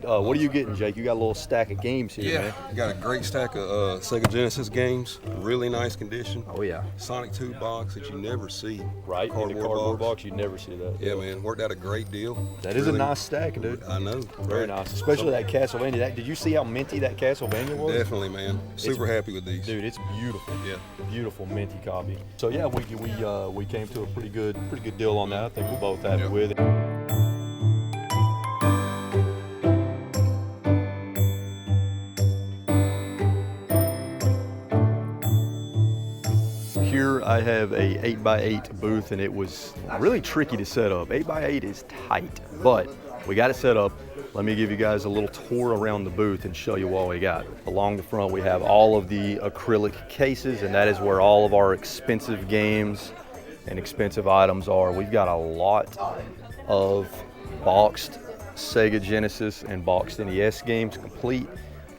But what are you getting, Jake? You got a little stack of games here, man. Yeah, got a great stack of Sega Genesis games. Really nice condition. Oh, yeah. Sonic 2 box that you never see. Right, in the cardboard box, you never see that. Yeah, man, worked out a great deal. That is a nice stack, dude. I know. Very nice, especially that Castlevania. Did you see how minty that Castlevania was? Definitely, man. Super happy with these. Dude, it's beautiful. Yeah. Beautiful minty copy. So yeah, we came to a pretty good deal on that. I think we're both happy with it. Here I have a 8x8 booth, and it was really tricky to set up. 8x8 is tight, but we got it set up. Let me give you guys a little tour around the booth and show you what we got. Along the front, we have all of the acrylic cases, and that is where all of our expensive games and expensive items are. We've got a lot of boxed Sega Genesis and boxed NES games complete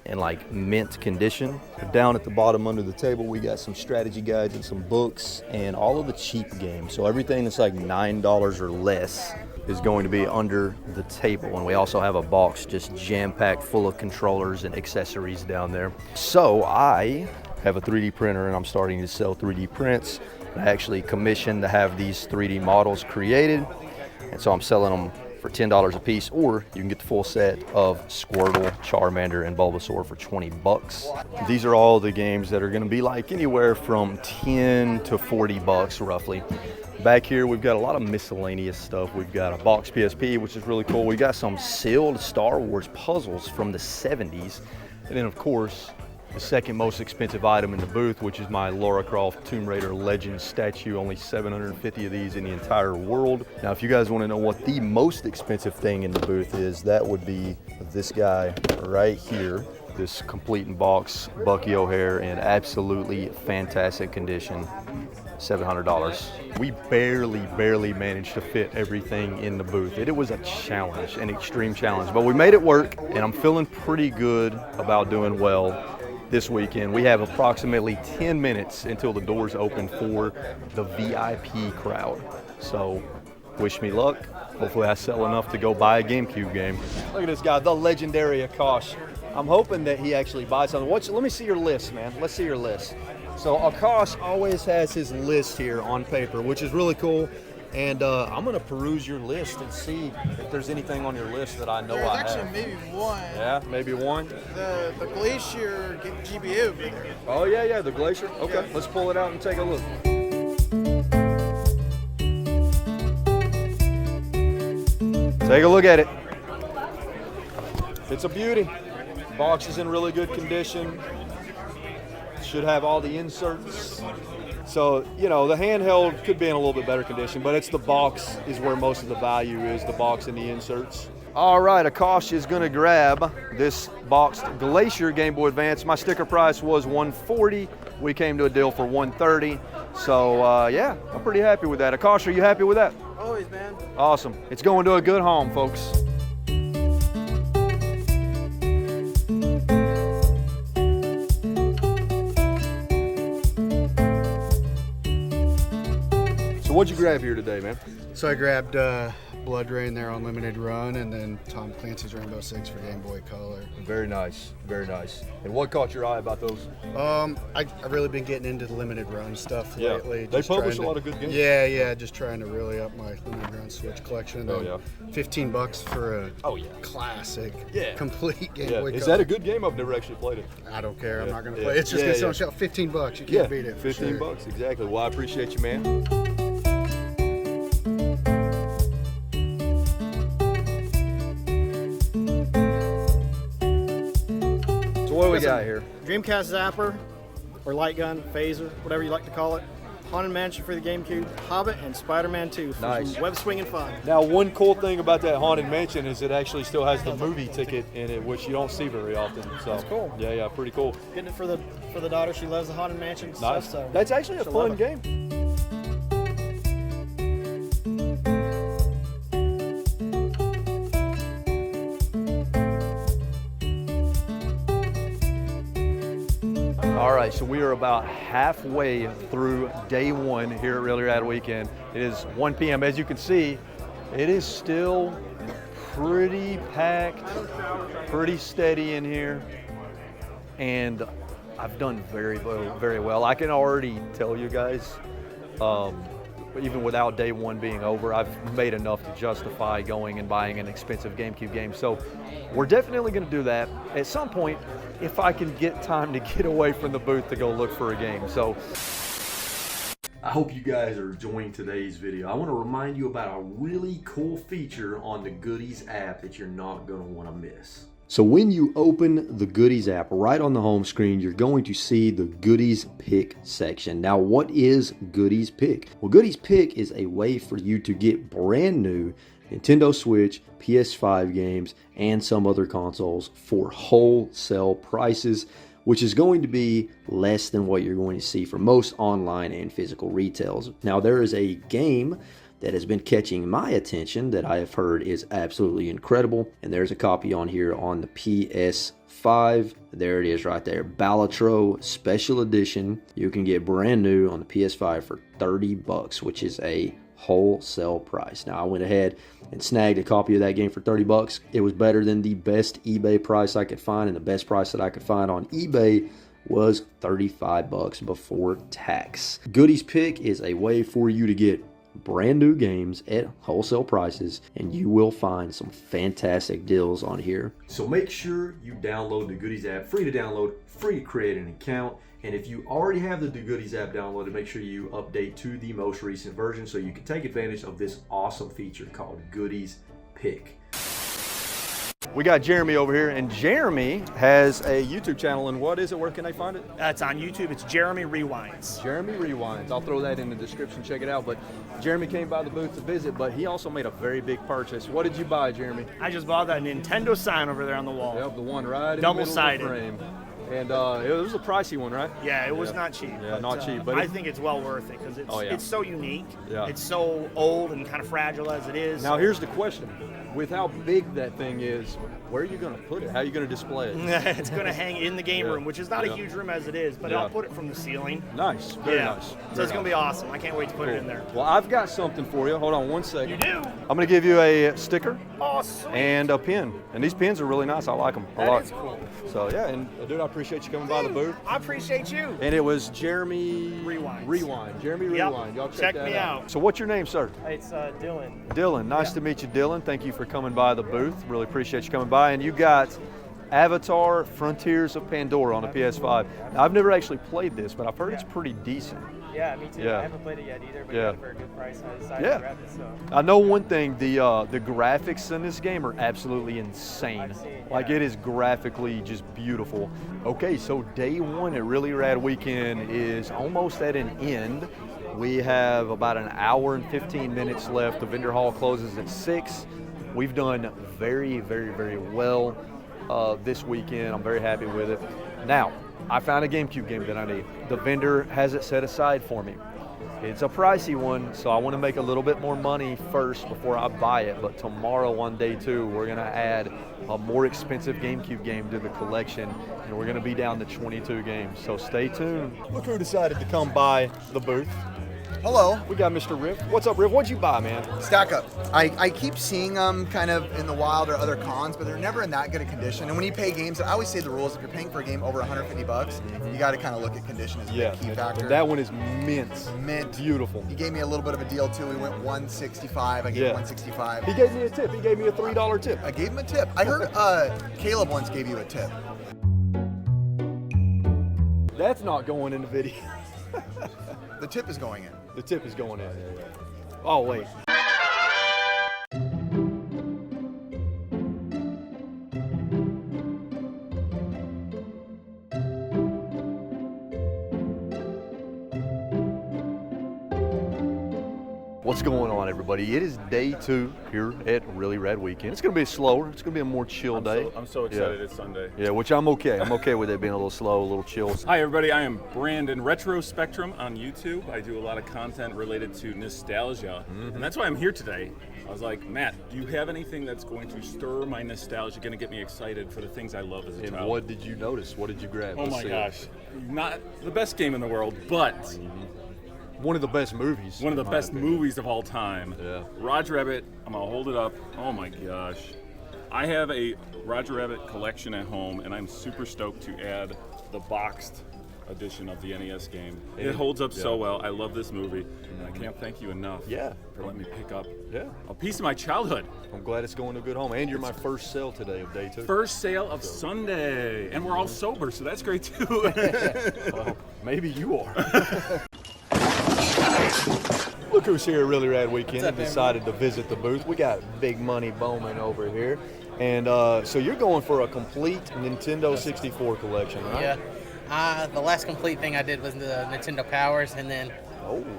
in like mint condition. Down at the bottom under the table, we got some strategy guides and some books and all of the cheap games. So everything that's like $9 or less is going to be under the table. And we also have a box just jam-packed full of controllers and accessories down there. So I have a 3D printer, and I'm starting to sell 3D prints. I actually commissioned to have these 3D models created, and so I'm selling them for $10 a piece, or you can get the full set of Squirtle, Charmander, and Bulbasaur for 20 bucks. These are all the games that are gonna be like anywhere from 10 to 40 bucks roughly. Back here, we've got a lot of miscellaneous stuff. We've got a box PSP, which is really cool. We got some sealed Star Wars puzzles from the 70s. And then of course, the second most expensive item in the booth, which is my Lara Croft Tomb Raider Legends statue. Only 750 of these in the entire world. Now, if you guys want to know what the most expensive thing in the booth is, that would be this guy right here. This complete in box Bucky O'Hare in absolutely fantastic condition. $700. We barely managed to fit everything in the booth. It was a challenge, an extreme challenge, but we made it work, and I'm feeling pretty good about doing well this weekend. We have approximately 10 minutes until the doors open for the VIP crowd. So wish me luck. Hopefully I sell enough to go buy a GameCube game. Look at this guy, the legendary Akash. I'm hoping that he actually buys something. Let me see your list, man. Let's see your list. So Akash always has his list here on paper, which is really cool. And I'm gonna peruse your list and see if there's anything on your list that I know I have. There's actually maybe one. Yeah, maybe one. The Glacier GBA would be there. Oh yeah, the Glacier. Okay, yeah. Let's pull it out and take a look. Take a look at it. It's a beauty. Box is in really good condition. Should have all the inserts. So, you know, the handheld could be in a little bit better condition, but it's the box is where most of the value is, the box and the inserts. All right, Akash is gonna grab this boxed Glacier Game Boy Advance. My sticker price was $140. We came to a deal for $130. So, yeah, I'm pretty happy with that. Akash, are you happy with that? Always, man. Awesome. It's going to a good home, folks. So what'd you grab here today, man? So I grabbed Blood Rain there on limited run, and then Tom Clancy's Rainbow Six for Game Boy Color. Very nice, very nice. And what caught your eye about those? I've really been getting into the limited run stuff lately. They publish a lot of good games. Yeah, just trying to really up my limited run Switch collection. Oh yeah. $15 for a classic, complete Game Boy Color. Is that a good game? I've never actually played it. I don't care. I'm not going to play it. It's just going to sell shelf. $15. You can't beat it. $15, exactly. Well, I appreciate you, man. What do we got here? Dreamcast Zapper, or Light Gun, Phaser, whatever you like to call it. Haunted Mansion for the GameCube, Hobbit, and Spider-Man 2 for some web swinging fun. Now, one cool thing about that Haunted Mansion is it actually still has the movie ticket in it, which you don't see very often. So that's cool. Yeah, pretty cool. Getting it for the daughter. She loves the Haunted Mansion stuff. So that's actually a fun game. All right, so we are about halfway through day one here at Really Rad Weekend. It is 1 p.m. As you can see, it is still pretty packed, pretty steady in here, and I've done very well. I can already tell you guys, even without day one being over, I've made enough to justify going and buying an expensive GameCube game. So we're definitely going to do that at some point if I can get time to get away from the booth to go look for a game. So I hope you guys are enjoying today's video. I want to remind you about a really cool feature on the Goodiez app that you're not going to want to miss. So when you open the Goodiez app, right on the home screen, you're going to see the Goodiez Pick section. Now, what is Goodiez Pick? Well, Goodiez Pick is a way for you to get brand new Nintendo Switch, PS5 games, and some other consoles for wholesale prices, which is going to be less than what you're going to see for most online and physical retails. Now, there is a game that has been catching my attention that I have heard is absolutely incredible, and there's a copy on here on the PS5. There it is right there, Balatro Special Edition. You can get brand new on the PS5 for $30, which is a wholesale price. Now, I went ahead and snagged a copy of that game for $30. It was better than the best eBay price I could find, and the best price that I could find on eBay was $35 before tax. Goodiez Pick is a way for you to get brand new games at wholesale prices, and you will find some fantastic deals on here. So make sure you download the Goodiez app, free to download, free to create an account. And if you already have the Goodiez app downloaded, make sure you update to the most recent version so you can take advantage of this awesome feature called Goodiez Pick. We got Jeremy over here, and Jeremy has a YouTube channel, and what is it? Where can they find it? It's on YouTube. It's Jeremy Rewinds. Jeremy Rewinds. I'll throw that in the description. Check it out. But Jeremy came by the booth to visit, but he also made a very big purchase. What did you buy, Jeremy? I just bought that Nintendo sign over there on the wall. Yep, the one right in double-sided the middle of the frame. And it was a pricey one, right? Yeah, it was not cheap. Yeah, not cheap. But I think it's well worth it because it's so unique. Yeah. It's so old and kind of fragile as it is. Now, here's the question. With how big that thing is, where are you going to put it? How are you going to display it? It's going to hang in the game room, which is not a huge room as it is, but I'll put it from the ceiling. Nice. Very nice. So it's going to be awesome. I can't wait to put it in there. Well, I've got something for you. Hold on one second. You do? I'm going to give you a sticker Awesome. and a pin. And these pins are really nice. I like them a lot. That is cool. So, yeah, and dude, I appreciate you coming by the booth. I appreciate you. And it was Jeremy Rewinds. Jeremy Yep. Rewind. Y'all Check that me out. So what's your name, sir? It's Dylan. Dylan. Nice to meet you, Dylan. Thank you for coming by the booth. Really appreciate you coming by. And you got Avatar Frontiers of Pandora on the PS5. Now, I've never actually played this, but I've heard it's pretty decent. Yeah, me too. Yeah. I haven't played it yet either, but Yeah. got it for a good price. I decided to grab it. So I know one thing, the graphics in this game are absolutely insane. I've seen, Like, it is graphically just beautiful. Okay, so day one at Really Rad Weekend is almost at an end. We have about an hour and 15 minutes left. The vendor hall closes at 6. We've done very, very, very well this weekend. I'm very happy with it. Now, I found a GameCube game that I need. The vendor has it set aside for me. It's a pricey one, so I want to make a little bit more money first before I buy it. But tomorrow on day 2, we're going to add a more expensive GameCube game to the collection, and we're going to be down to 22 games. So stay tuned. Look who decided to come by the booth. Hello. We got Mr. Riff. What's up, Riff? What'd you buy, man? Stack Up. I keep seeing them kind of in the wild or other cons, but they're never in that good a condition. And when you pay games, I always say the rules, if you're paying for a game over 150 bucks, you got to kind of look at condition as a big key factor. That one is mint. Mint. Beautiful. He gave me a little bit of a deal too. We went 165. I gave him 165. He gave me a tip. He gave me a $3 tip. I gave him a tip. I heard Caleb once gave you a tip. That's not going in the video. The tip is going in. The tip is going in. Oh, wait. What's going on, everybody? It is day 2 here at Really Rad Weekend. It's going to be slower. It's going to be a more chill day. I'm so excited it's Sunday. Yeah, which I'm okay. I'm okay with it being a little slow, a little chill. Hi everybody, I am Brandon, RetroSpectrum on YouTube. I do a lot of content related to nostalgia, and that's why I'm here today. I was like, Matt, do you have anything that's going to stir my nostalgia, going to get me excited for the things I love as a And child? what did you notice? What did you grab? Oh Let's my see. gosh, not the best game in the world, but One of the best movies. one of the best movies of all time. Yeah. Roger Rabbit, I'm gonna hold it up. Oh my gosh. I have a Roger Rabbit collection at home, and I'm super stoked to add the boxed edition of the NES game. It holds up so well. I love this movie, and I can't thank you enough for letting me pick up a piece of my childhood. I'm glad it's going to a good home. And you're my first sale today of day 2. First sale of Sunday, and we're all sober, so that's great too. Well, maybe you are. Look who's here at Really Rad Weekend and decided to visit the booth. We got Big Money Bowman over here. And so you're going for a complete Nintendo 64 collection, right? Yeah. The last complete thing I did was the Nintendo Powers, and then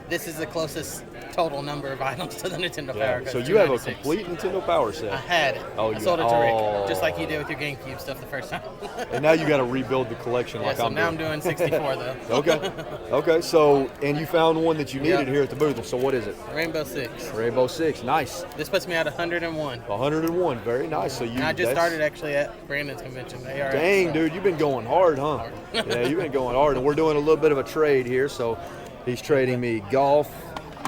this is the closest total number of items to the Nintendo Power. So you have a complete Nintendo Power set. I had it. I sold it to Rick, just like you did with your GameCube stuff the first time. And now you got to rebuild the collection like I'm doing. So now I'm doing 64 though. Okay. So, and you found one that you needed here at the booth. So what is it? Rainbow Six. Rainbow Six, nice. This puts me at 101. 101, very nice. So I just started actually at Brandon's convention. Dang, dude, you've been going hard, huh? Yeah, you've been going hard, and we're doing a little bit of a trade here. So he's trading me Golf,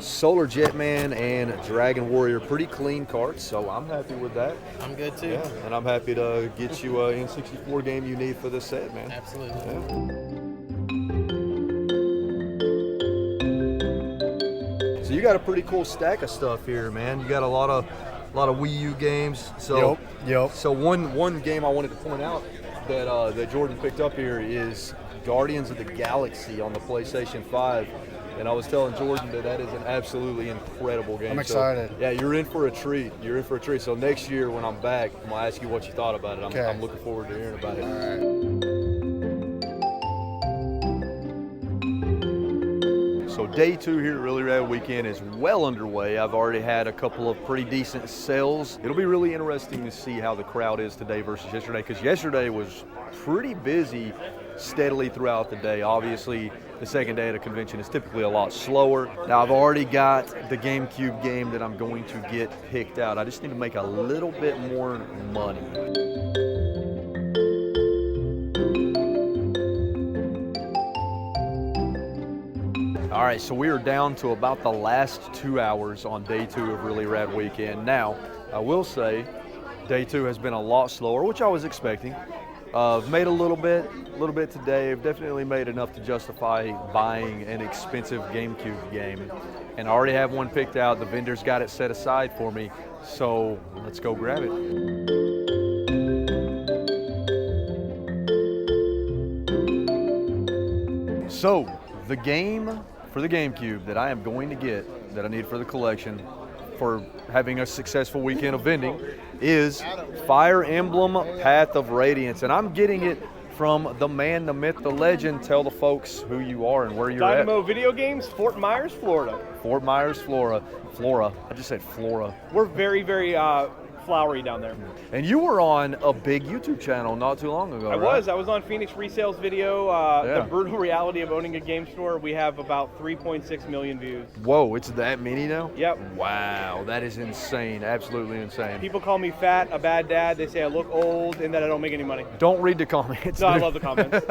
Solar Jetman, and Dragon Warrior. Pretty clean cards, so I'm happy with that. I'm good too. Yeah, and I'm happy to get you an N64 game you need for this set, man. Absolutely. So you got a pretty cool stack of stuff here, man. You got a lot of Wii U games. So So one game I wanted to point out that Jordan picked up here is Guardians of the Galaxy on the PlayStation 5. And I was telling Jordan that is an absolutely incredible game. I'm excited. So, yeah, you're in for a treat. So next year when I'm back, I'm going to ask you what you thought about it. I'm looking forward to hearing about it. All right. So day 2 here at Really Rad Weekend is well underway. I've already had a couple of pretty decent sales. It'll be really interesting to see how the crowd is today versus yesterday, because yesterday was pretty busy steadily throughout the day. Obviously, the second day at a convention is typically a lot slower. Now, I've already got the GameCube game that I'm going to get picked out. I just need to make a little bit more money. All right, so we are down to about the last 2 hours on day 2 of Really Rad Weekend. Now, I will say day 2 has been a lot slower, which I was expecting. I've made a little bit today. I've definitely made enough to justify buying an expensive GameCube game. And I already have one picked out. The vendor's got it set aside for me. So let's go grab it. So the game for the GameCube that I am going to get, that I need for the collection, for having a successful weekend of vending, is Fire Emblem Path of Radiance. And I'm getting it from the man, the myth, the legend. Tell the folks who you are and where you're Dynamo Video Games, Fort Myers, Florida. Fort Myers, Florida. I just said Flora. We're very, very flowery down there. And you were on a big YouTube channel not too long ago, I was on Phoenix Resales video, The Brutal Reality of Owning a Game Store. We have about 3.6 million views. Whoa, it's that many now? Yep. Wow, that is insane, absolutely insane. People call me fat, a bad dad, they say I look old, and that I don't make any money. Don't read the comments. No, I love the comments.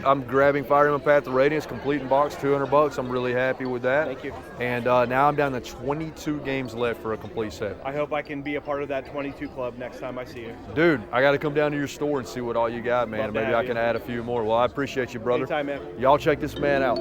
I'm grabbing Fire Emblem Path of Radiance, complete in box, $200. I'm really happy with that. Thank you. And now I'm down to 22 games left for a complete set. I hope I can be a part of that 22 club next time I see you. Dude, I got to come down to your store and see what all you got, man. Maybe I can add a few more. Well, I appreciate you, brother. Anytime, man. Y'all check this man out.